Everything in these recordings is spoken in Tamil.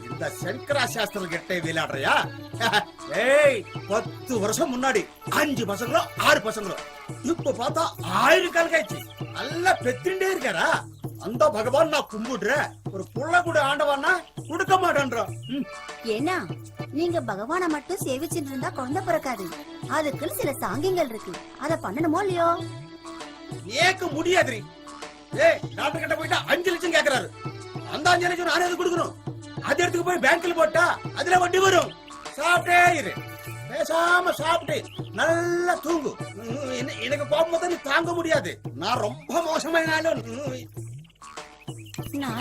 இந்த சங்கரா சாஸ்திரம் கிட்டே விளையாடுறியா? ஏய் 10 வருஷம் முன்னாடி 5 பசங்களோ 6 பசங்களோ, இப்ப பார்த்தா 1000 கால் காய்ச்சி நல்லா பெத்திண்டே இருக்காரா? அந்த பகவான் நான் கும்பிடுறேன், ஒரு புள்ள கூட ஆண்டவான்னா கொடுக்க மாட்டேன்றான். ஏன்னா நீங்க பகவான மட்டும் சேவிச்சுட்டு இருந்தா குழந்தை பிறக்காது. அதுக்குன்னு சில சாங்கியங்கள் இருக்கு, அத பண்ணணுமோ இல்லையோ? ஏக்க முடியாதுரி. ஏய் டாக்டர் கிட்ட போயிட்டா 5 லட்சம் கேக்குறாரு. அந்த 5 லட்சம் நானே கொடுக்கணும். அது எடுத்துக்கு போய் பேங்க்ல போட்டா அதுல வட்டி வரும். சாப்பிட்டே இரு, பேசாம சாப்பிட்டு நல்லா தூங்கு. எனக்கு போகும்போது நீ தாங்க முடியாது. நான் ரொம்ப மோசமாயினாலும்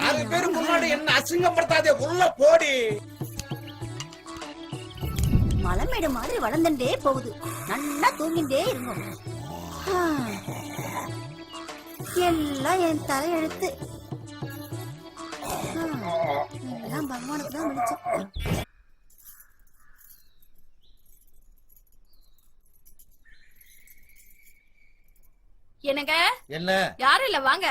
6 பேரு முன்னாடி என்ன அசிங்கப்படுத்தாதே, உள்ள போடி. மலைமேடு மாதிரி வளர்ந்துட்டே போகுது, நல்லா தூங்கிட்டே இருக்கும். எல்லாம் என் தலையெழுத்து. எல்லாம் பகவானுக்கு தான் விழிச்சோம். என்னங்க? என்ன? யாரும் இல்ல, வாங்க.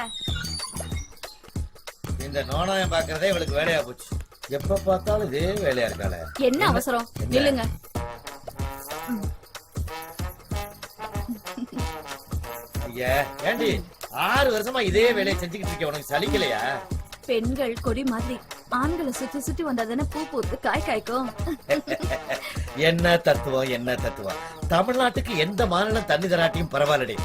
இந்த நோனாயம் பாக்குறதே இவளுக்கு வேலையா போச்சு. எப்ப பார்த்தாலும் இதே வேலையா இருக்காளே. என்ன அவசரம்? நில்லுங்க. ஐயா ஏண்டி 6 வருஷமா இதே வேலையை செஞ்சுக்கிட்டு இருக்க, உனக்கு சலிக்கலையா? பெண்கள் கொடி மாதிரி ஆண்களை சுத்தி சுத்தி வந்தாதானே பூ பூத்து காய் காய்க்கும். என்ன தத்துவம், என்ன தத்துவம். தமிழ்நாட்டுக்கு எந்த மாநிலம் தண்ணி தராட்டியும் பரவாயில்லடி,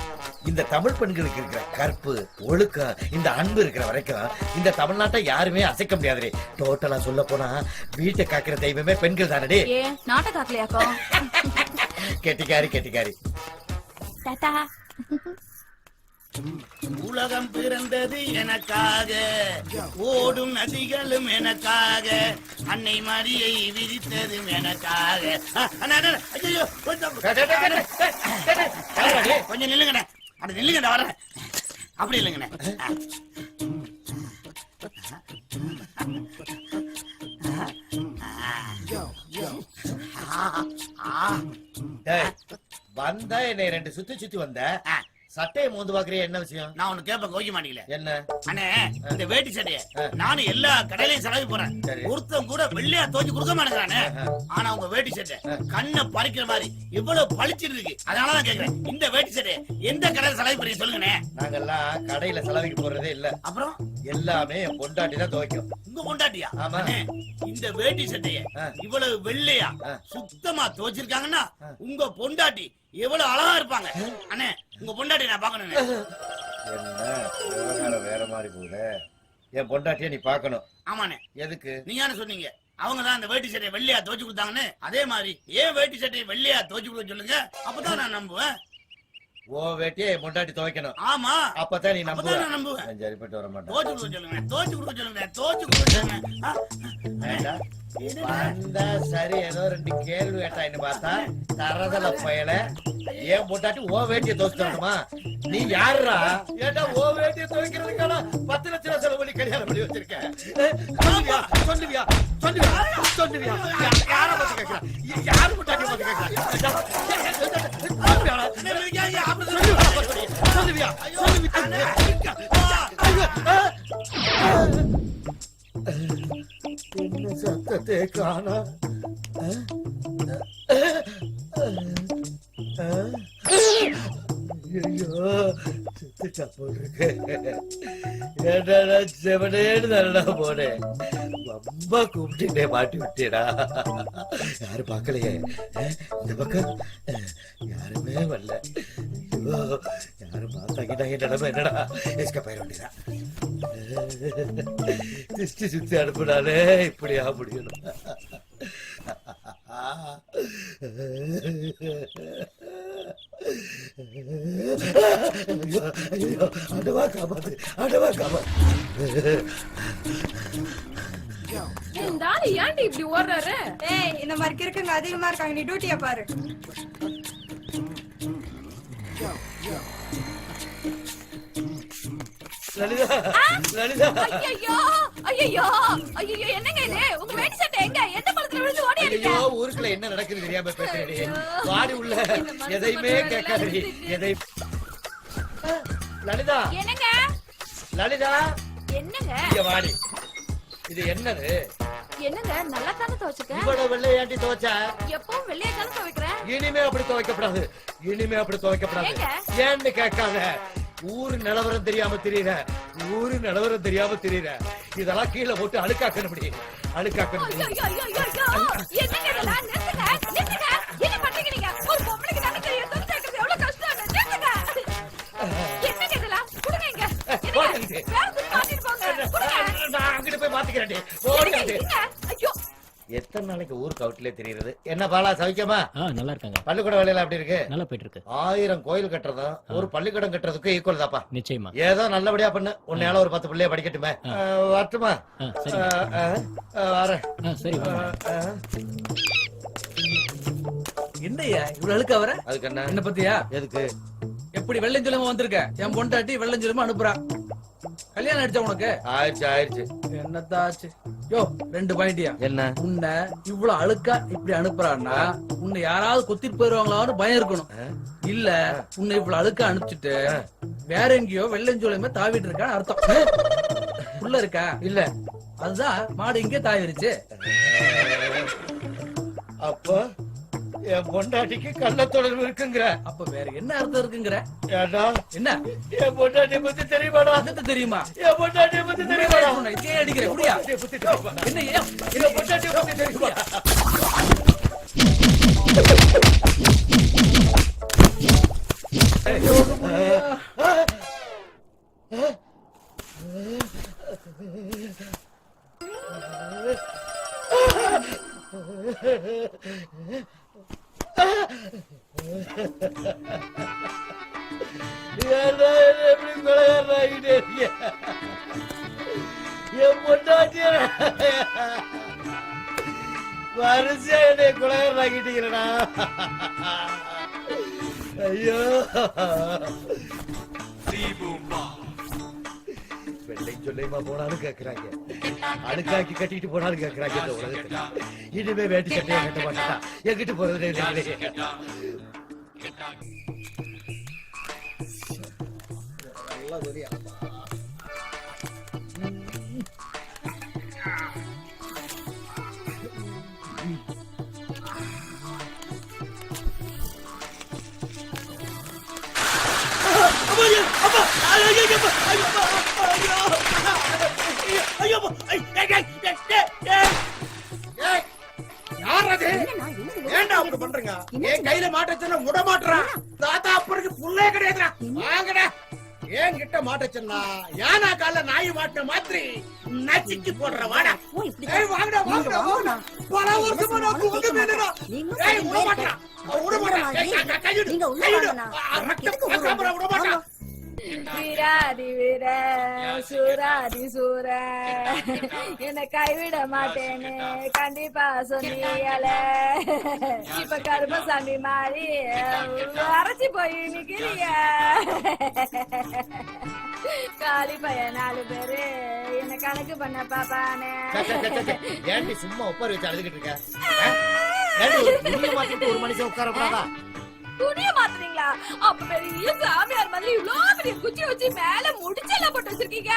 இந்த தமிழ் பெண்களுக்கு இருக்கிற கற்பு ஒழுக்கம் இந்த அன்பு இருக்கிற வரைக்கும் இந்த தமிழ்நாட்டை யாருமே அசைக்க முடியாது. டோட்டலா சொல்ல போனா வீட்டை காக்கிற தெய்வமே பெண்கள் தானடி. ஏன் நாட்ட காக்கலையாக்கோ? கெட்டிக்காரி கெட்டிக்காரி. டாடா. உலகம் பிறந்தது எனக்காக, ஓடும் நதிகளும் எனக்காக, அன்னை மரியை விதித்ததும் எனக்காக. கொஞ்சம் நில்லுங்கண்ணே, அப்படி நில்லுங்கண்ணே, வரேன். அப்படி இல்லைங்கண்ணே. வந்தா என்னை 2 சுத்தி சுத்தி வந்த, சட்டையை மோந்து பாக்குறிய, என்ன விஷயம்? நான் ஒண்ணு கேப்ப கோவிக்க மாட்டீங்களே. என்ன? அண்ணே, இந்த வேட்டி சட்டைய நானும் எல்லா கடையிலையும் செலவு போறேன், ஒருத்தன் கூட வெள்ளையா தோச்சு கொடுக்க மாட்டேங்கிறானே. ஆனா உங்க வேட்டி சட்டை கண்ணை பறிக்கிற மாதிரி இவ்வளவு பளிச்சிட்டு இருக்கு. அதனாலதான் கேக்குறேன், இந்த வேட்டி சட்டைய எந்த கடையில செலவு பண்ணி சொல்லுங்கண்ணே. நாங்கெல்லாம் கடையில செலவுக்கு போறதே இல்ல. அப்புறம் எல்லாமே என் பொண்டாட்டி தான் துவைக்கும். உங்க பொண்டாட்டியா? ஆமா. இந்த வேட்டி சட்டைய இவ்வளவு வெள்ளையா சுத்தமா துவைச்சிருக்காங்கன்னா உங்க பொண்டாட்டி எவ்வளவு அழகா இருப்பாங்க. அண்ணே, உங்க பொண்டாட்டி நான் பாக்கணும். என்ன வேற மாதிரி போகுது? என் பொண்டாட்டிய நீ பாக்கணும். ஆமாண்ணே. எதுக்கு? நீங்க சொன்னீங்க அவங்கதான் அந்த வேட்டி சட்டையை வெள்ளையா துவைச்சு கொடுத்தாங்கன்னு. அதே மாதிரி ஏன் வேட்டி சட்டையை வெள்ளையா துவைச்சு கொடுக்க சொல்லுங்க, அப்பதான் நான் நம்புவேன். ஓ வேட்டியை என் பொண்டாட்டி துவைக்கணும். ஆமா, அப்பதான் நீ நம்புவேன். நம்புவேன். சரிப்பட்டு வர மாட்டேன். துவைச்சு கொடுக்க சொல்லுங்க, துவைச்சு கொடுக்க சொல்லுங்க, துவைச்சு கொடுக்க சொல்லுங்க. வந்தா சரி, ஏதோ 2 கேள்வி கேட்டான்னு பார்த்தா தரதல பயல. ஏன் பொண்டாட்டி ஓ வேட்டியை துவைச்சுமா? நீ யாருடா? ஏட்டா ஓ வேட்டியை துவைக்கிறதுக்கான 10 லட்சம் செலவு பண்ணி கல்யாணம் பண்ணி வச்சிருக்கேன். சொல்லுவியா சொல்லுவியா சொல்லுவியா? யார பத்தி கேட்கிறா? யாரு பொண்டாட்டி பத்தி கேட்கிறா? சொல்லுவியா என்ன சத்தத்தை காணா? ஐயோ செத்துட்டா போட்டிருக்கு. என்னடா செவனேன்னு தானடா போனேன், ரொம்ப கூப்பிட்டு மாட்டி விட்டேடா. யாரும் பார்க்கலையே, இந்த பக்கம் யாருமே வரல. ஐயோ யாரும் பார்த்தாக்கிட்டா என் நிலைமை என்னடா? எஸ்கே பயிர வேண்டியதா. திருஷ்டி சுத்தி அனுப்புனாலே இப்படியா முடியணும்? அடவா காப்பாத்து, அடவா காப்பாத்து. ஏன்டி இப்படி ஓடுறாரு? ஏய், இந்த மாதிரி இருக்குங்க அதிகமா இருக்காங்க, நீ டியூட்டியா பாரு. லலிதா, லலிதா. ஐயோ ஐயோ ஐயோ, என்னங்க இது? உங்க வேட்டி சட்டை எங்க? எந்த பழத்துல விழுந்து ஓடி அடிக்க? ஐயோ, ஊருக்குள்ள என்ன நடக்குது தெரியாம பேசுறேடி. வாடி உள்ள, எதையுமே கேட்காதடி. எதை லலிதா, என்னங்க? லலிதா என்னங்க? இங்க வாடி. இது என்னது? என்னங்க நல்லா தானே துவைச்சிருக்கேன். இவ்வளவு வெள்ளை ஏண்டி துவைச்ச? எப்பவும் வெள்ளையா தானே துவைக்கிறேன். இனிமே அப்படி துவைக்கப்படாது. இனிமே அப்படி துவைக்கப்படாது. ஏங்க? ஏன்னு கேட்காத. ஊரு நிலவரம் தெரியாம தெரியற. ஊரு நிலவரம் தெரியாம தெரியற. இதெல்லாம் கீழே போட்டு அழுக்காக்கணும். அழுக்காக்கணும். ஐயோ, ஐயோ, ஐயோ, ஐயோ. என்னங்க இதெல்லாம்? நிறுத்துங்க, நிறுத்துங்க. என்ன பண்றீங்க நீங்க? ஒரு பொம்பளைக்கு தானே தெரியும் துணி துவைக்கிறது எவ்வளவு கஷ்டம்னு. நிறுத்துங்க. என்னங்க இதெல்லாம்? கொடுங்க இங்க. போடுங்க. வேற துணி மாத்திட்டு போங்க. கொடுங்க. நான் அங்கிட்டு போய் மாத்திக்கிறேன். என்னங்க போடுங்க. இங்க? ஐயோ. எத்தனை நாளைக்கு ஊருக்கு அவுட்லயே தெரியுது? என்ன பாலா சவிக்கமா? நல்லா இருக்காங்க. பள்ளிக்கூட வேலையில அப்படி இருக்கு? நல்லா போயிட்டு இருக்கு. 1000 கோயில் கட்டுறதும் ஒரு பள்ளிக்கூடம் கட்டுறதுக்கு ஈக்குவல் தாப்பா. நிச்சயமா. ஏதோ நல்லபடியா பண்ணு. உன்னையால ஒரு 10 பிள்ளைய படிக்கட்டுமே. வரட்டுமா? சரி. வரேன். சரி வாங்க. என்னய்யா இவ்வளவு அழுக்க வர? அதுக்கு என்ன? என்ன பத்தியா? எதுக்கு? எப்படி வெள்ளஞ்சொலமா வந்திருக்க? என் பொண்டாட்டி வெள்ளஞ்சொலமா அனுப்புறா. கல்யாணம் ஆயிடுச்சா உனக்கு? ஆயிடுச்சு. என்னத்தாச்சு? யோ 2 பாயிண்டியா? என்ன? உன்னை இவ்வளவு அழுக்கா இப்படி அனுப்புறான்னா உன்னை யாராவது கொத்திட்டு போயிருவாங்களான்னு பயம் இருக்கணும். இல்ல உன்னை இவ்வளவு அழுக்கா அனுப்பிச்சிட்டு வேற எங்கேயோ வெள்ளஞ்சொலமே தாவிட்டு இருக்கான்னு அர்த்தம். உள்ள இருக்கா? இல்ல. அதுதான் மாடு இங்கே தாவிருச்சு. அப்போ என் பொண்டாட்டிக்கு கள்ள தொடர்பு இருக்குங்கிற? அப்ப வேற என்ன அர்த்தம் இருக்குங்கிற? ஏண்டா என்ன என் பொண்டாட்டிய பத்தி தெரியுமாடா? அர்த்தத்தை தெரியுமா? என் பொண்டாட்டிய பத்தி தெரியுமாடா? இதே அடிக்கிற முடியா? என்ன ஏன் என் பொண்டாட்டிய பத்தி தெரியுமா? எப்படி கொலைகாரனாகிட்டே இருக்கிய? என் பொண்டாட்டிய வரிசையா என்னை கொலைகாரனாகிட்டீங்களா? ஐயோ வெள்ளை சொல்லையுமா போனாலும் கேக்குறாங்க, அழுக்காக்கி கட்டிட்டு போனாலும் கேக்குறாங்க. இந்த உலகத்துல இனிமே வேட்டி சட்டையை கட்ட மாட்டா. எங்கிட்டு போறது ஏன்டா அப்படி பண்றீங்க? என் கையில மாட்டச்சன்னா முட மாட்டுறான். தாத்தா அப்பருக்கு புள்ளே கிடையாதுடா. வாங்கடா. ஏன் கிட்ட மாட்டச்சன்னா யானா கால நாய் மாட்ட மாதிரி நச்சிக்கு போடுற வாடா. ஏய் வாங்கடா வாங்கடா. பல வருஷமா நான் குங்க மேலடா. ஏய் முட மாட்டறா. முட மாட்டறா. கையிடு. நீங்க உள்ள வாங்கண்ணா. ரத்தம் முட மாட்டறா. வீராதி வீர சூராதி சூர என்ன கைவிட மாட்டேன்னு கண்டிப்பா சொன்னியல. இப்ப கருமசாமி மாறி அரைச்சி போய் நிக்கிறிய. காலி பையன் 4 பேரு என்ன கணக்கு பண்ண பாப்பானே. ஏன்டி சும்மா உட்கார வச்சு அழுதுகிட்டு இருக்க? மாத்திட்டு ஒரு மனுஷன் உட்கார கூடாதா? துணிய மாத்துறீங்களா? அப்ப பெரிய சாமியார் மாதிரி இவ்வளவு பெரிய குச்சி வச்சு மேல முடிச்செல்லாம் போட்டு வச்சிருக்கீங்க.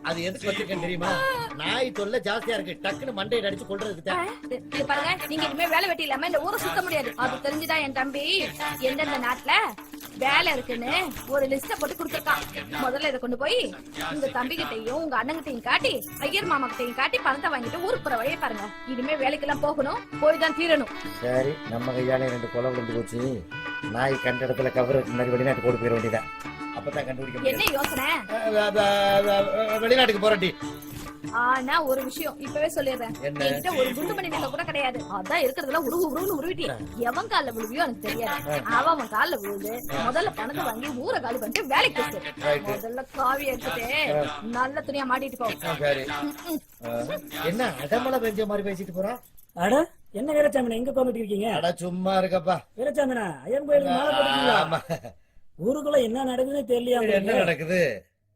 அது எதுக்கு வச்சிருக்கேன் தெரியுமா? நாய் தொல்லை ஜாஸ்தியா இருக்கு. டக்குன்னு மண்டையில அடிச்சு கொள்றதுக்கு. இது பாருங்க, நீங்க இனிமே வேலை வெட்டி இல்லாம இந்த ஊரை சுத்த முடியாது. அது தெரிஞ்சுதான் என் தம்பி எந்தெந்த நாட்டுல வேலை இருக்குன்னு ஒரு லிஸ்ட போட்டு கொடுத்துருக்கான். முதல்ல இதை கொண்டு போய் உங்க தம்பி கிட்டையும் உங்க அண்ணங்கிட்டையும் காட்டி ஐயர் மாமா கிட்டையும் காட்டி பணத்தை வாங்கிட்டு ஊருக்கு போற வழியை பாருங்க. இனிமே வேலைக்கெல்லாம் போகணும், போய் தான் தீரணும். சரி, நம்ம கையால 2 கொலை விழுந்து போச்சு. நாய் கண்ட இடத்துல கவருக்கு முன்னாடி வெளிநாட்டு போட்டு போயிட வேண்டியதான். அப்பதான் கண்டுபிடிக்க என்ன யோசனை? வெளிநாட்டுக்கு போறடி. ஆனா ஒரு விஷயம் இப்பவே சொல்லிடுறேன். என்கிட்ட ஒரு குண்டு மணி நகை கூட கிடையாது. அதான் இருக்கிறதுல உருவுன்னு உருவிட்டி. எவன் கால விழுவியோ எனக்கு தெரியாது. அவன் கால விழுது முதல்ல பணத்தை வாங்கி ஊரை காலி பண்ணிட்டு வேலைக்கு போச்சு. முதல்ல காவி எடுத்துட்டு நல்ல துணியா மாட்டிட்டு போ. என்ன அடமலை பெஞ்ச மாதிரி பேசிட்டு போறா? அட என்ன வீரச்சாமி எங்க கோமிட்டு இருக்கீங்க? அட சும்மா இருக்கப்பா. வீரச்சாமினா ஐயன் கோயிலுக்கு மாலை போட்டுருக்கீங்களா? ஊருக்குள்ள என்ன நடக்குதுன்னு தெரியலையா? என்ன நடக்குது?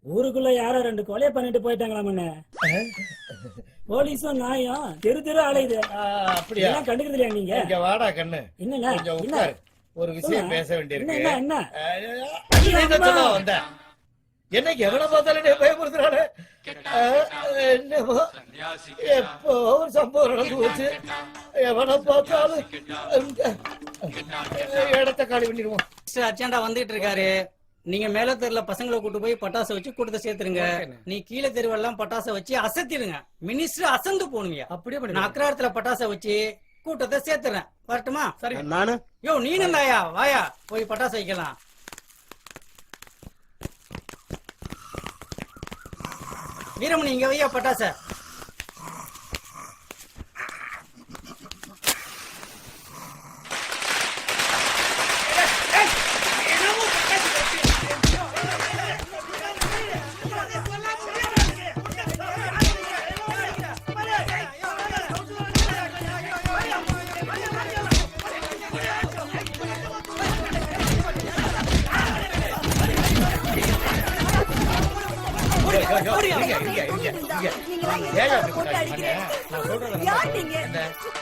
ஊருக்குள்ள யாரோ 2 கொலையை பண்ணிட்டு போயிட்டாங்களாமண்ணே. போலீஸும் நாயும் தெரு தெரு அலையுது. அப்படியா? கண்டுக்கிறது இல்லையா நீங்க? இங்க வாடா கண்ணு. என்ன ஒரு விஷயம் பேச வேண்டியிருக்கு. என்ன என்ன சொல்ல வந்த? என்ன எவனை பார்த்தாலும் நீ பயமுறுத்துறானே. என்னமோ எப்போ ஒரு சம்பவம் நடந்து போச்சு. எவனை பார்த்தாலும் இடத்த காலி பண்ணிடுவோம். அர்ஜென்டா வந்துட்டு இருக்காரு. நீங்க மேல தெருல பசங்களை கூட்டு போய் பட்டாசை வச்சு கூட்டத்தை சேர்த்துருங்க. நீ கீழே தெருவெல்லாம் பட்டாசை வச்சு அசத்திடுங்க. மினிஸ்டர் அசந்து போனுங்க. அப்படியே நான் அக்ராரத்துல பட்டாசை வச்சு கூட்டத்தை சேர்த்துறேன். வரட்டுமா? சரி. நானு யோ நீனும் தாயா வாயா போய் பட்டாசு வைக்கலாம். வீரமணி இங்க வையா பட்டாசை.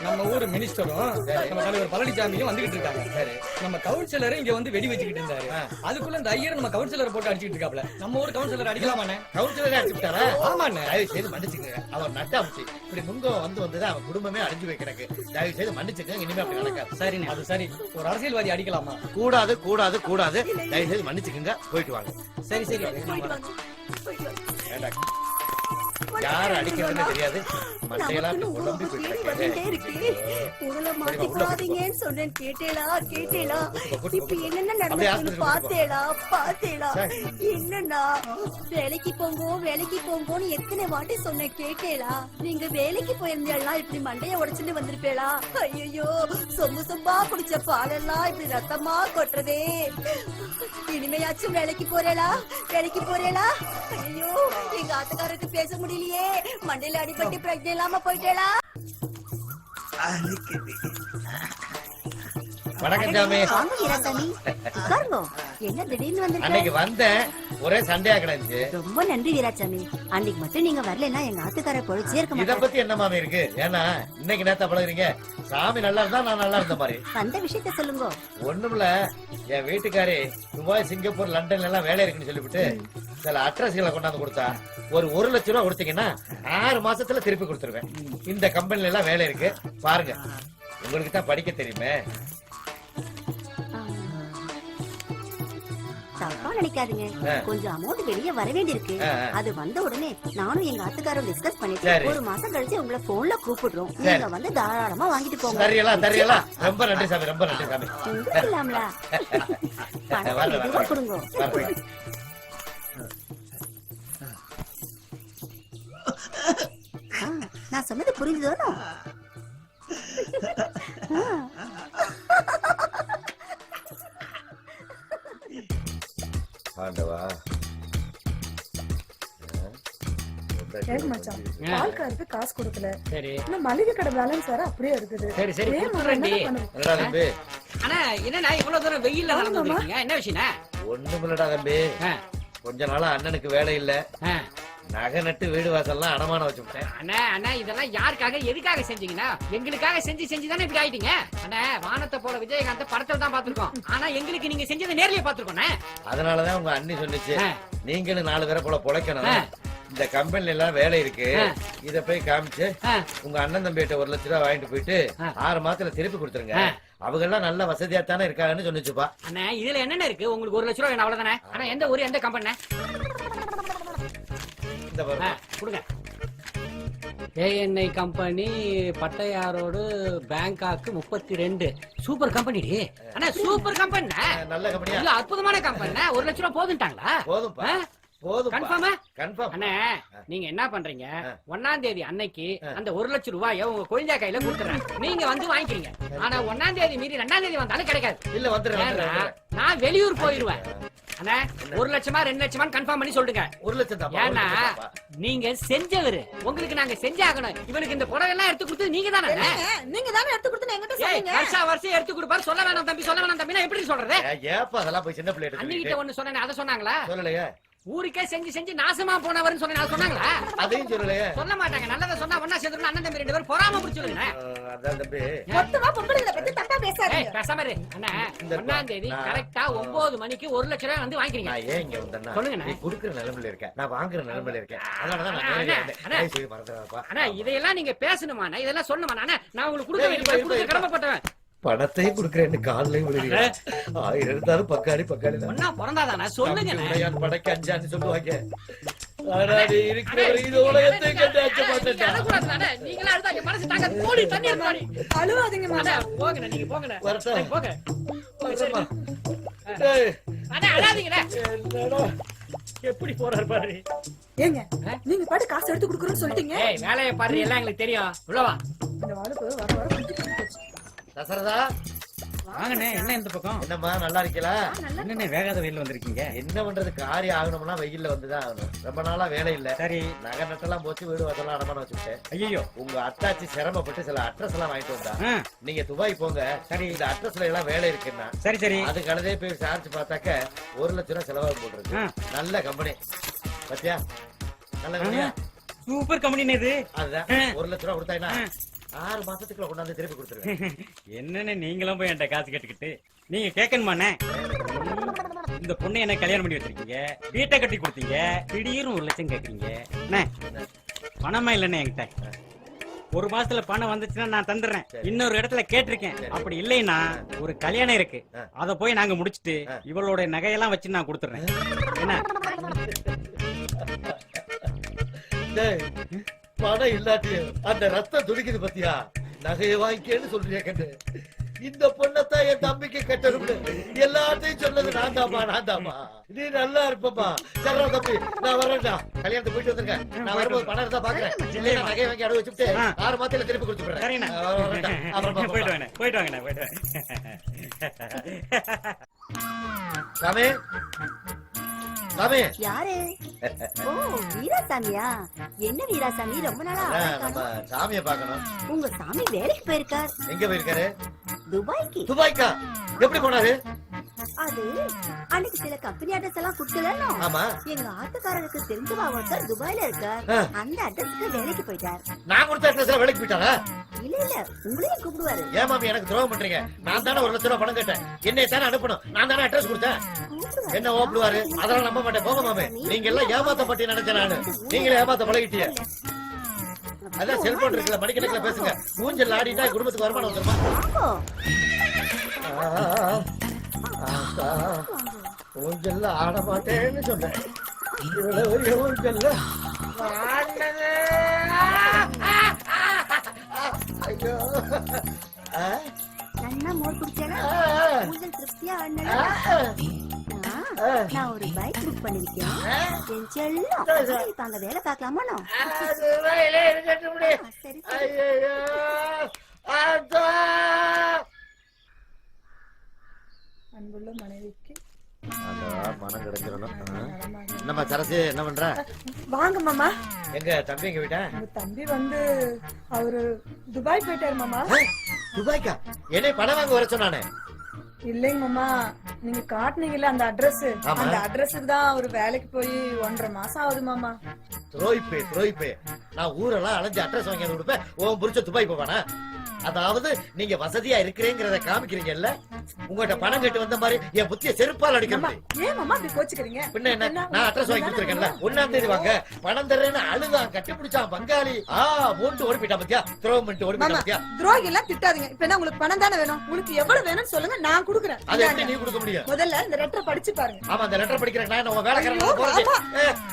நம்ம ஊரு மினிஸ்டரும் நம்ம தலைவர் பழனிசாமியும் வந்துகிட்டு இருக்காங்க. நம்ம கவுன்சிலர் இங்க வந்து வெடி வச்சுக்கிட்டு இருந்தாரு. அதுக்குள்ள இந்த ஐயர் நம்ம கவுன்சிலர் போட்டு அடிச்சுட்டு இருக்காப்ல. நம்ம ஊர் கவுன்சிலர் அடிக்கலாமாண்ணே? கவுன்சிலரே அடிச்சுட்டாரா? ஆமாண்ணே. தயவு செய்து மன்னிச்சுங்க. அவர் நட்டாச்சு இப்படி முங்கம் வந்து அவன் குடும்பமே அழிஞ்சு போய் கிடக்கு. தயவு செய்து மன்னிச்சுங்க. இனிமே அப்படி நடக்காது. சரிண்ணே. அது சரி. ஒரு அரசியல்வாதி அடிக்கலாமா? கூடாது கூடாது கூடாது. தயவு செய்து மன்னிச்சுக்குங்க. போயிட்டு வாங்க. சரி சரி. வேண்டாம். யார அடிக்கிறதுன்னு தெரியாது. மண்டையெல்லாம் குழம்பி வந்துட்டே இருக்கு. உடலை மாத்திக்காதீங்கன்னு சொன்னேன். கேட்டேளா கேட்டேளா? இப்ப என்னென்ன நடந்துச்சுன்னு பாத்தேளா? என்னன்னா வேலைக்கு போங்கோன்னு எத்தனை வாட்டி சொன்னேன். கேட்டேளா? நீங்க வேலைக்கு போயிருந்தா இப்படி மண்டைய உடைச்சுட்டு வந்திருப்பேளா? ஐயோ சொம்பா குடிச்ச பாலெல்லாம் இப்படி ரத்தமா கொட்டுறதே. இனிமையாச்சும் வேலைக்கு போறேளா? ஐயோ எங்க ஆத்துக்காரருக்கு பேச முடியலையே. மண்டையில அடிபட்டு பிரச்சனை இல்லாம போயிட்டேளா? வணக்கம் சாமி. வாங்க வீராசாமி, உட்காருங்க. என்ன திடீர்னு வந்திருக்க? அன்னைக்கு வந்தேன், ஒரே சண்டையா கிடந்துச்சு. ரொம்ப நன்றி வீராசாமி. அன்னைக்கு மட்டும் நீங்க வரலன்னா எங்க ஆத்துக்கார பொழிச்சே இருக்க இத மாட்டாரு. பத்தி என்ன மாமி இருக்கு? ஏன்னா இன்னைக்கு நேத்தா பழகுறீங்க. சாமி நல்லா இருந்தா நான் நல்லா இருந்த மாதிரி. அந்த விஷயத்த சொல்லுங்க. ஒண்ணுமில்ல, என் வீட்டுக்காரி துபாய், சிங்கப்பூர், லண்டன்ல எல்லாம் வேலை இருக்குன்னு சொல்லிவிட்டு சில அட்ரஸ்களை கொண்டாந்து கொடுத்தா. ஒரு 1 லட்சம் ரூபாய் கொடுத்தீங்கன்னா 6 மாசத்துல திருப்பி கொடுத்துருவேன். இந்த கம்பெனில எல்லாம் வேலை இருக்கு பாருங்க. உங்களுக்கு தான் படிக்க தெரியுமே. தப்பா நினைக்காதீங்க. கொஞ்சம் அமௌண்ட் வெளியே வர வேண்டியிருக்கு. அது வந்த உடனே நானும் எங்க ஆத்துக்காரும் டிஸ்கஸ் பண்ணிட்டு 1 மாசம் கழிச்சு உங்களை போன்ல கூப்பிடுறோம். நீங்க வந்து தாராளமா வாங்கிட்டு போங்க. தரியலாம். ரொம்ப நன்றி சாமி, ரொம்ப நன்றி சாமி. இல்லாமல கொடுங்க. நான் சொன்னது புரிஞ்சுதோ? ஆண்டவா. மச்சான் பால்காருக்கு காசு கொடுக்கல. சரி. இன்னும் மளிகை கடை பேலன்ஸ் வேற அப்படியே இருக்குது. சரி சரி கொடுத்துறேன்டி. என்னடா தம்பி? அண்ணா என்னண்ணா இவ்வளவு தூரம் வெயில்ல நடந்து வந்திருக்கீங்க? என்ன விஷயம்ண்ணா? ஒண்ணுமில்லடா தம்பி, கொஞ்ச நாளா அண்ணனுக்கு வேலை இல்ல. நகை நட்டு வீடு வாசல்லாம் அடமானம் வச்சுட்டேன். அண்ணா இதெல்லாம் யாருக்காக எதுக்காக செஞ்சீங்கன்னா? எங்களுக்காக செஞ்சுதானே இப்படி ஆயிட்டீங்க. அண்ணா வானத்தை போல விஜயகாந்த் படத்துல தான் பாத்துருக்கோம். ஆனா எங்களுக்கு நீங்க செஞ்சதை நேர்லயே பாத்துருக்கோம். அதனாலதான் உங்க அண்ணி சொன்னிச்சு, நீங்களும் 4 பேரை போல பொழைக்கணும். இந்த கம்பெனில எல்லாம் வேலை இருக்கு. இத போய் காமிச்சு உங்க அண்ணன் தம்பிகிட்ட 1 லட்சம் ரூபாய் வாங்கிட்டு போயிட்டு 6 மாசத்துல திருப்பி கொடுத்துருங்க. அவங்க எல்லாம் நல்ல வசதியா தானே இருக்காங்கன்னு சொன்னிச்சுப்பா. அண்ணா இதுல என்னென்ன இருக்கு? உங்களுக்கு 1 லட்சம் ரூபாய் அவ்வளவுதானே? ஆனா எந்த ஊரு எந்த கம்பெனி? இந்த பாருங்க கொடுங்க. ஏஎன்ஐ கம்பெனி, பட்டையாரோடு, பேங்காக்கு 32. Super company. அண்ணா சூப்பர் கம்பெனி. நல்ல கம்பெனியா? இல்ல அற்புதமான கம்பெனி. 1 லட்சம் ரூபாய் போதுட்டாங்களா? போதும்பா, போதும். கன்ஃபார்ம். அண்ணா நீங்க என்ன பண்றீங்க? 1ஆம் தேதி அன்னைக்கு அந்த 1 லட்சம் ரூபாயை உங்க குழந்தை கையில கொடுத்துறேன். நீங்க வந்து வாங்கிக்கிறீங்க. ஆனா 1ஆம் தேதி மீறி 2ஆம் தேதி வந்தாலும் கிடைக்காது. இல்ல வந்துடுறேன். நான் வெளியூர் போயிருவேன். அண்ணா 1 லட்சமா 2 லட்சமா கன்ஃபார்ம் பண்ணி சொல்லுங்க. 1 லட்சம் தான். ஏன்னா நீங்க செஞ்சவரு, உங்களுக்கு நாங்க செஞ்சாகணும். இவனுக்கு இந்த புடவை எல்லாம் எடுத்து கொடுத்தது நீங்க தானே? நீங்க தானே எடுத்து கொடுத்து என்கிட்ட சொன்னீங்க. வருஷம் எடுத்து கொடுப்பாரு. சொல்ல வேணாம் தம்பி, சொல்ல வேணாம் தம்பி. நான் எப்படி சொல்றது? ஏப்பா அதெல்லாம் போய் சின்ன பிள்ளை அன்னிக்கிட்ட ஒண்ணு சொன்னேன், அதை சொன்னாங்களா? சொல்லலையே. ஊருக்கே செஞ்சு செஞ்சு நாசமா போனவர்னு சொன்னாங்களா? அதையும் சொல்லலையே. சொல்ல மாட்டாங்க. நல்லதை சொன்னா ஒண்ணா சேர்ந்து அண்ணன் தம்பி 2 பேரும் பொறாம பிடிச்சுடுங்க. அதான் தம்பி. மொத்தமா பொம்பளைங்களை பத்தி தப்பா பேசாதீங்க. பேசாம இரு. அண்ணா 1ஆம் தேதி கரெக்டா 9 மணிக்கு 1 லட்சம் ரூபாய் வந்து வாங்கிக்கிறீங்க. நான் ஏன் இங்க வந்தேன்னா, சொல்லுங்க. நீ குடுக்குற நிலைமையில இருக்கேன், நான் வாங்குற நிலைமையில இருக்கேன். அதனாலதான் நான் நேரடியா வந்தேன். தயவு செய்து மறந்துடாதப்பா. அண்ணா இதெல்லாம் நீங்க பேசணுமா? இதெல்லாம் சொல்லணுமா? அண்ணா நான் உங்களுக்கு கொடுக்க கடமைப்பட்டவன். பணத்தையும் குடுக்கறேன்னு காலையும் விழுகிறேன். 1000 இருந்தாலும் பக்காளி தான். ஒண்ணா பிறந்தாதானே சொல்லுங்க. படைக்கு 5 சொல்லுவாங்க. ஆனா நீ இருக்கிற இந்த உலகத்தை கண்டு அச்ச மாட்டேன். நீங்களா அழுதாங்க மனசு தாங்க கோடி தண்ணி இருப்பாடி. அழுவாதீங்க மாமா. போங்க நீங்க போங்க. வரட்டா. போங்க. வரமா. டேய். அண்ணா அழாதீங்களே. என்னடா எப்படி போறாரு பாரு. ஏங்க நீங்க பாட்டு காசு எடுத்து குடுக்குறோம்னு சொல்லிட்டீங்க. ஏய் வேலைய பாரு எல்லாம் எங்களுக்கு தெரியும். உள்ளவா. இந்த வாளுக்கு வர வர குடிச்சிட்டு போச்சு. தசரதா வாங்கண்ணே. என்ன இந்த பக்கம்? என்னம்மா நல்லா இருக்கீங்களா? என்னண்ணே வேகாத வெயில்ல வந்திருக்கீங்க? என்ன பண்றது, காரியம் ஆகணும்னா வெயில்ல வந்துதான் ஆகணும். ரொம்ப நாளா வேலை இல்ல. சரி. நகை நட்டெல்லாம் போச்சு, வீடு வாசலாம் அடமான வச்சுட்டேன். ஐயோ உங்க அத்தாச்சி சிரமப்பட்டு சில அட்ரஸ் எல்லாம் வாங்கிட்டு வந்தா. நீங்க துபாய் போங்க. சரி, இந்த அட்ரஸ்ல எல்லாம் வேலை இருக்குன்னா. சரி சரி. அது கழுதே போய் விசாரிச்சு பார்த்தாக்க 1 லட்சம் ரூபாய் செலவாக போட்டுருக்கு. நல்ல கம்பெனி பத்தியா? நல்ல கம்பெனியா? சூப்பர் கம்பெனி இது. அதுதான் 1 லட்சம் ரூபாய் கொடுத்தாங்கன்னா 6 மாசத்துக்குள்ள கொண்டாந்து திருப்பி கொடுத்துருவேன். என்னன்னு நீங்களும் போய் என்கிட்ட காசு கேட்டுக்கிட்டு நீங்க கேட்கணுமாண்ணே? இந்த பொண்ணை என்ன கல்யாணம் பண்ணி வச்சிருக்கீங்க, வீட்டை கட்டி கொடுத்தீங்க, திடீர்னு 1 லட்சம் கேக்குறீங்க. பணமா இல்லண்ணே என்கிட்ட. 1 மாசத்துல பணம் வந்துச்சுன்னா நான் தந்துடுறேன். இன்னொரு இடத்துல கேட்டிருக்கேன். அப்படி இல்லைன்னா ஒரு கல்யாணம் இருக்கு, அத போய் நாங்க முடிச்சிட்டு இவளோட நகையெல்லாம் வச்சு நான் கொடுத்துறேன். என்ன பணம் இல்லாட்டி அந்த ரத்தம் துடிக்குது பத்தியா? நகையை வாங்கிக்கேன்னு சொல்றியா கண்டு? இந்த பொண்ணத்தான் என் தம்பிக்கு கட்டணும்னு எல்லாத்தையும் சொன்னது நான் தாமா. நீ நல்லா இருப்பப்பா. சரா தம்பி நான் வரேன்டா. கல்யாணத்துக்கு போயிட்டு வந்திருக்கேன். நான் வரும்போது பணம் இருந்தா பாக்குறேன். இல்லையா நகையை வாங்கி அடவு வச்சுட்டு 6 மாசத்துல திருப்பி கொடுத்துடுறேன். அப்புறம் போயிட்டு வாங்க. சாமி சாமி. யாரு? ஓ வீராசாமியா? என்ன வீராசாமி ரொம்ப நாளா நம்ம சாமியை பார்க்கணும். உங்க சாமி வேலைக்கு போயிருக்கார். எங்க போயிருக்காரு? துபாய்க்கு. துபாய்க்கா? எப்படி போனாரு? அது அன்னைக்கு சில கம்பெனி அட்ரஸ் எல்லாம் குடுக்கலன்னு ஆமா. எங்க ஆட்டுக்காரருக்கு தெரிஞ்சவா ஒருத்தர் துபாய்ல இருக்கார். அந்த அட்ரஸ்க்கு வேலைக்கு போயிட்டார். நான் கொடுத்த அட்ரஸ்ல வேலைக்கு போயிட்டாரா? இல்ல உங்களையும் கூப்பிடுவாரு. ஏன் மாமி எனக்கு துரோகம் பண்றீங்க? நான் தானே 1 லட்சம் ரூபாய் பணம் கேட்டேன். என்னைய தானே அனுப்பணும். நான் தானே அட்ரஸ் கொடுத்தேன். என்ன ஓப்பிடுவாரு? அதெல்லாம் நம்ப மாட்டேன். போங்க மாமி. நீங்க எல்லாம் ஏமாத்த பட்டி நினைச்சேன் நானு. நீங்களே ஏமாத்த பழகிட்டீங்க. அதான் செல்போன் இருக்குல்ல, மணிக்கணக்கில் பேசுங்க. மூஞ்சல் ஆடிட்டா குடும்பத்துக்கு வருமானம் வந்துருமா? ஊஞ்சல்ல ஆட மாட்டேன்னு சொன்னேன். இவ்வளவு ஊஞ்சல்ல ஆடினது. ஐயோ. நன்னா மோர் குடிச்சேனா? ஊஞ்சல் திருப்தியா ஆடுனா? நான் ஒரு பைக் புக் பண்ணிருக்கேன். என் செல்லம் இப்ப அங்க வேலை பார்க்கலாமா? சரி அன்புள்ள மனைவிக்கு மனம் கிடைச்சிடணும். என்னம்மா சரசு என்ன பண்ற? வாங்க மாமா. எங்க தம்பி எங்க வீட்டா? உங்க தம்பி அவரு துபாய் போயிட்டாரு மாமா. துபாய்க்கா? என்னை பணம் வாங்க வர சொன்னானே. இல்லைங்க மாமா, நீங்க காட்டுனீங்கல்ல அந்த அட்ரஸ், அந்த அட்ரஸுக்கு தான் அவரு வேலைக்கு போய் 1.5 மாசம் ஆகுது மாமா. துரோயிப்பே. நான் ஊரெல்லாம் அலைஞ்சு அட்ரஸ் வாங்கி கொடுப்பேன். உன் புரிச்ச துபாய் போவானா? அதாவது நீங்க வசதியா இருக்கிறேங்கிறத காமிக்கிறீங்கல்ல. உங்ககிட்ட பணம் கேட்டு வந்த மாதிரி என் புத்திய செருப்பால் அடிக்கணும். ஏன் மாமா அப்படி கோச்சுக்கிறீங்க? பின்ன என்ன, நான் அட்ரஸ் வாங்கி கொடுத்துருக்கேன்ல. 1ஆம் தேதி வாங்க பணம் தர்றேன்னு அழுதான், கட்டி பிடிச்சான் பங்காளி. மூண்டு ஓடி போயிட்டா பத்தியா? துரோகம் பண்ணிட்டு ஓடி போயிட்டா பத்தியா? துரோகி எல்லாம் திட்டாதீங்க. இப்ப என்ன உங்களுக்கு பணம் தானே வேணும்? உங்களுக்கு எவ்வளவு வேணும்னு சொல்லுங்க, நான் கொடுக்குறேன். அதை எப்படி நீ கொடுக்க முடியும்? முதல்ல இந்த லெட்டர் படிச்சு பாருங்க. ஆமா, அந்த லெட்டர் படிக்கிறேன். நான் உங்க வேலைக்காரன்.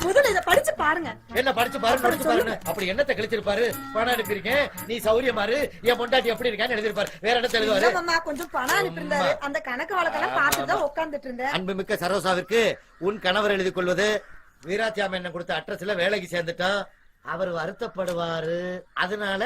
முதல்ல இத படிச்சு பாருங்க. என்ன படிச்சு பாருங்க. அப்படி என்னத்தை கழிச்சிருப்பாரு? பணம் அனுப்பியிருக்கேன், நீ சௌரியமாரு, என் பொண்டாட்டி எப்படி இருக்கான்னு எழுதிருப்பாரு. வேற என்ன எழுதுவாரு? மாமா கொஞ்சம் பணம் அனுப்பியிருந்தாரு. அந்த கணக்கு வழக்கெல்லாம் பார்த்துட்டு தான் உட்கார்ந்துட்டு இருந்தேன். அன்புமிக்க சரோசாவிற்கு உன் கணவர் எழுதி கொள்வது. வீராத்தியாம என்ன கொடுத்த அட்ரஸ்ல வேலைக்கு சேர்ந்துட்டான். அவர் வருத்தப்படுவாரு. அதனால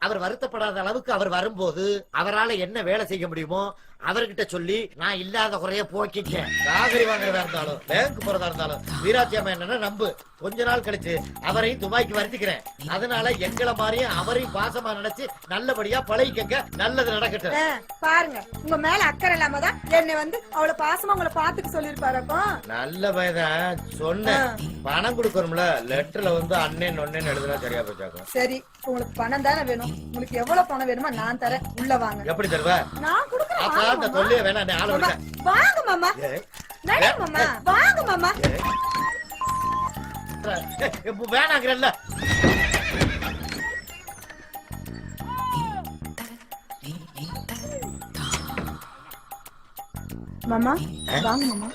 அவர் வருத்தப்படாத அளவுக்கு அவர் வரும்போது அவரால என்ன வேலை செய்ய முடியுமோ அவர்கிட்ட சொல்லி நான் இல்லாத குறைய போக்கிட்டேன். காகரி வாங்குறதா இருந்தாலும் பேங்க் போறதா இருந்தாலும் வீராட்சியம்மா என்ன நம்பு, கொஞ்ச நாள் கழிச்சு அவரையும் துபாய்க்கு வருத்திக்கிறேன். அதனால எங்களை மாதிரியும் அவரையும் பாசமா நினைச்சு நல்லபடியா பழகிக்கங்க. நல்லது நடக்கட்டும். பாருங்க, உங்க மேல அக்கறை இல்லாம தான் என்னை வந்து அவளை பாசமா உங்களை பாத்துக்க சொல்லிருப்பாரப்போ. நல்ல பையன் சொன்னேன், பணம் கொடுக்கணும்ல. லெட்டர்ல வந்து அண்ணன் ஒன்னேன்னு எழுதுனா சரியா போச்சாக்கும். சரி, உங்களுக்கு பணம் தானே வேணும். உங்களுக்கு எவ்வளவு பணம் வேணுமோ நான் தரேன், உள்ள வாங்க. எப்படி தருவ? நான் கொடுக்குறேன். அப்பா அந்த தொல்லைய வேணா நீ ஆள விட. வாங்க மாமா, நட மாமா, வாங்க மாமா. வேணாங்கிறல்ல. மாமா வாங்க மாமா.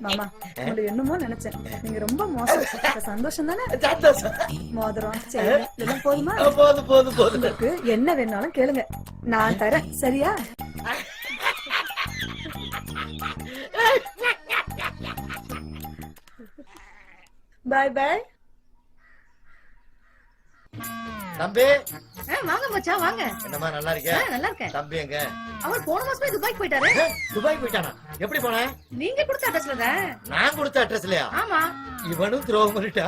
மாமா, உங்களை என்னமோ நினைச்சேன். நீங்க ரொம்ப மோசம். சந்தோஷம் தானே? மோதிரம் செயின் இதெல்லாம் போதுமா? போதும் போதும் போதும். உங்களுக்கு என்ன வேணாலும் கேளுங்க, நான் தரேன். சரியா? பாய் பாய். தம்பி வாங்க மச்சான், வாங்க. என்னம்மா நல்லா இருக்கியா? நல்லா இருக்கேன். தம்பி எங்க? அவர் போன மாசமே துபாய்க்கு போயிட்டாரு. துபாய் போயிட்டானா? எப்படி போன? நீங்க கொடுத்த அட்ரஸ்ல தான். நான் கொடுத்த அட்ரஸ்லயா? ஆமா. இவனும் துரோகம் பண்ணிட்டா,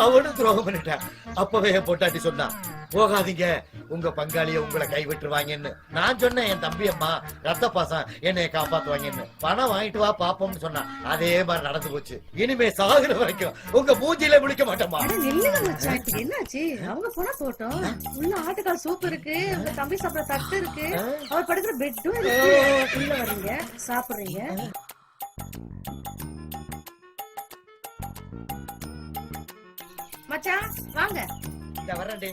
அவனும் துரோகம் பண்ணிட்டா. அப்பவே என் பொட்டாட்டி சொன்னா, போகாதீங்க, உங்க பங்காளிய உங்களை கைவிட்டுருவாங்கன்னு. நான் சொன்னேன், என் தம்பி அம்மா ரத்த பாசம் என்னைய காப்பாத்துவாங்கன்னு. பணம் வாங்கிட்டு வா பாப்போம்னு சொன்னா. அதே மாதிரி நடந்து போச்சு. இனிமே சாகுற வரைக்கும் உங்க மூஞ்சில முழிக்க மாட்டோமா? நில்லுங்க மச்சான், என்னாச்சு? அவங்க போனா போட்டோம். உள்ள ஆட்டுக்கால் சூப் இருக்கு, உங்க தம்பி சாப்பிட தட்டு இருக்கு, அவர் படுக்கிற பெட்டும் இருக்கு. உள்ள வர்றீங்க, சாப்பிடுறீங்க. மச்சான் வாங்க. இந்த வரேன்டி.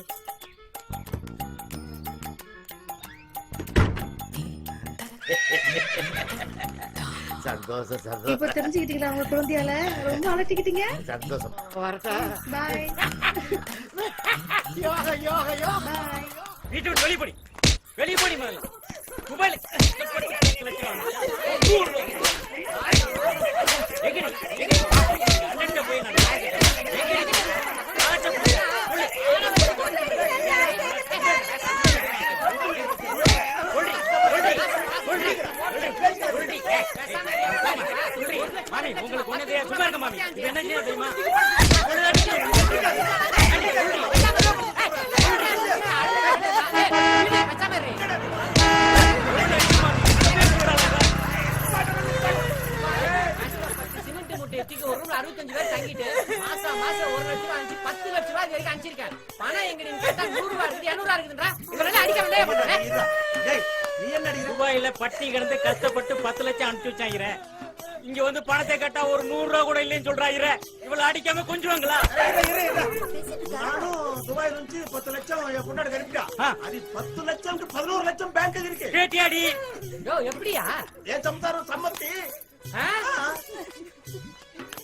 சந்தோஷம் சந்தோஷம். இப்ப தெரிஞ்சுக்கிட்டீங்களா உங்க குழந்தையால? ரொம்ப அலட்டிக்கிட்டீங்க. சந்தோஷம். வரட்டா? பாய். யோகா யோகா யோகா. வீட்டு விட்டு வெளியே போடி, வெளியே போடி. முதல்ல மொபைல் மாமி, உங்களுக்கு ஒண்ணு சும்மா இருக்க மாமி. இது என்ன செய்ய தெரியுமா? சிமெண்ட் மூட்டை தூக்கி ஒரு ரூம் 65 பேர் தங்கிட்டு மாசம் 1 லட்சம் ரூபாய் 10 லட்சம் ரூபாய் வரைக்கும் அனுப்பிச்சிருக்கேன். பணம் எங்க நீங்க கேட்டா 100 ரூபாய் இருக்குது, 200 ரூபாய் இருக்குன்றா. இவரெல்லாம் அடிக்க வேண்டிய பண்றேன். துபாயில பட்டி கிடந்து கஷ்டப்பட்டு 10 லட்சம் அனுப்பிச்சு வச்சாங்க. இங்க வந்து பணத்தை கேட்டா ஒரு 100 ரூபாய் கூட இல்லைன்னு சொல்றாங்க. இவ்வளவு அடிக்காம கொஞ்சுவாங்களா? நானும் துபாயில இருந்து 10 லட்சம் என் பொண்டாடி அனுப்பிட்டா. அது 10 லட்சம் 11 லட்சம் பேங்க்ல இருக்கு. கேட்டியாடி? யோ எப்படியா? என் சம்சாரம் சம்மத்தி.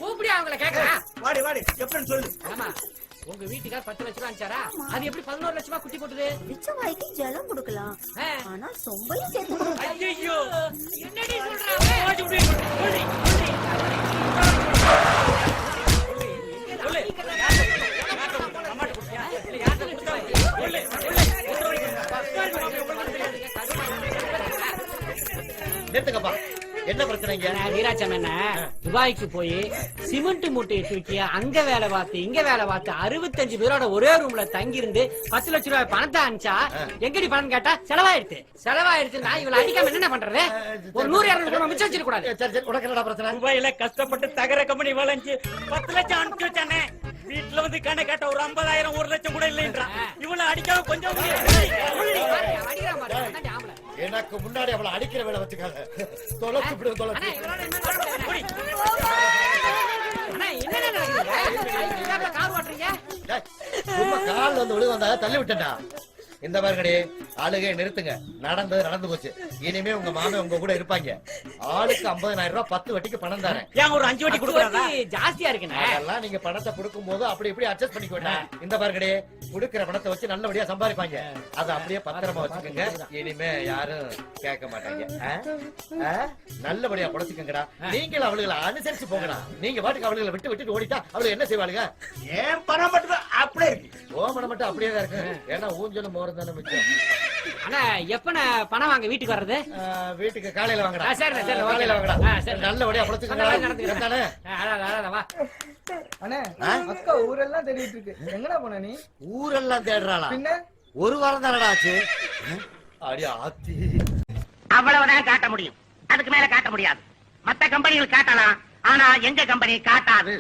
கூப்பிடியா அவங்கள கேக்குறேன். வாடி வாடி எப்படின்னு சொல்லு. ஆமா, உங்க வீட்டுக்கார் 10 லட்சம் ரூபாய் அனுப்பிச்சாரா? அது எப்படி 11 லட்சமா குட்டி போட்டுது? மிச்சம் வாய்க்கு ஜலம் கொடுக்கலாம், ஆனா சொம்பையும் சேர்த்து கொடுக்கலாம். ஐயோ என்னடி சொல்றாங்க? நிறுத்துக்கப்பா, என்ன பிரச்சனைங்க? வீராச்சம் என்ன துபாய்க்கு போய் சிமெண்ட் மூட்டையை தூக்கி அங்க வேலை பார்த்து இங்க வேலை பார்த்து 65 பேரோட ஒரே ரூம்ல தங்கி இருந்து 10 லட்சம் ரூபாய் பணத்தை அனுப்பிச்சா எங்கடி பணம் கேட்டா செலவாயிடுச்சு. நான் இவளை அடிக்காம என்ன பண்றது? ஒரு 100-200 ரூபாய் மிச்சம் வச்சிருக்க கூடாது. சரி உனக்கு என்னடா பிரச்சனை? துபாயில கஷ்டப்பட்டு தகர கம்பெனி வளைஞ்சு 10 லட்சம் அனுப்பிச்சு வச்சானே. வீட்டுல வந்து கண்ணை கேட்ட ஒரு 50,000 1 லட்சம் கூட இல்லைன்றா. இவளை அடிக்காம கொஞ்சம் எனக்கு முன்னாடி அவளை அடிக்கிற வேலை வச்சுக்காத. தொலைச்சு விடு, தொலைச்சு. சும்மா கால் வந்து விழு வந்தா தள்ளி விட்டா. இந்த மாதிரி அழுகை நிறுத்துங்க. நடந்தது நடந்து போச்சு. இனிமே உங்க மாமன் உங்க கூட இருப்பாங்க. ஆளுக்கு 50,000 ரூபாய் 10 வட்டிக்கு பணம் தரேன். ஏன் ஒரு 5 வட்டி கொடுக்குறதா? ஜாஸ்தியா இருக்குண்ணே. அதெல்லாம் நீங்க பணத்தை கொடுக்கும் போது அப்படி இப்படி அட்ஜஸ்ட் பண்ணிக்கோங்க. இந்த பாருங்கடே, கொடுக்கிற பணத்தை வச்சு நல்லபடியா சம்பாதிப்பாங்க. அதை அப்படியே பத்திரமா வச்சுக்கோங்க. இனிமே யாரும் கேட்க மாட்டாங்க. நல்லபடியா புடைச்சுக்கங்கடா. நீங்களும் அவளுகளை அனுசரிச்சு போங்கடா. நீங்க பாட்டுக்கு அவளுகளை விட்டு விட்டுட்டு ஓடிட்டா அவளுக்கு என்ன செய்வாளுங்க? ஏன் பணம் மட்டும் அப்படியே இருக்கு. ஓ பணம் மட்டும் அப்படியே தான் இருக்கு. ஏன்னா ஊஞ்சலும் மோரம் தானே மிச்சம். அண்ணா எப்பண்ணே பணம் வாங்க வீட்டுக்கு வர்றது? வீட்டுக்கு காலையில வாங்கடா. சரிண்ணே, சரி, காலையில வாங்கடா. சரி. நல்லபடியா புடைச்சுக்கங்கடா. தானே? வா. அண்ணே அக்கா ஊரெல்லாம் தேடிட்டு இருக்கு. எங்கடா போன நீ? ஊரெல்லாம் தேடுறாளா? பின்ன ஒரு வாரம் தானடா ஆச்சு. அடி ஆத்தி. அவ்வளவுதான் காட்ட முடியும். அதுக்கு மேல காட்ட முடியாது. மத்த கம்பெனிகள் காட்டலாம், ஆனா எங்க கம்பெனி காட்டாது.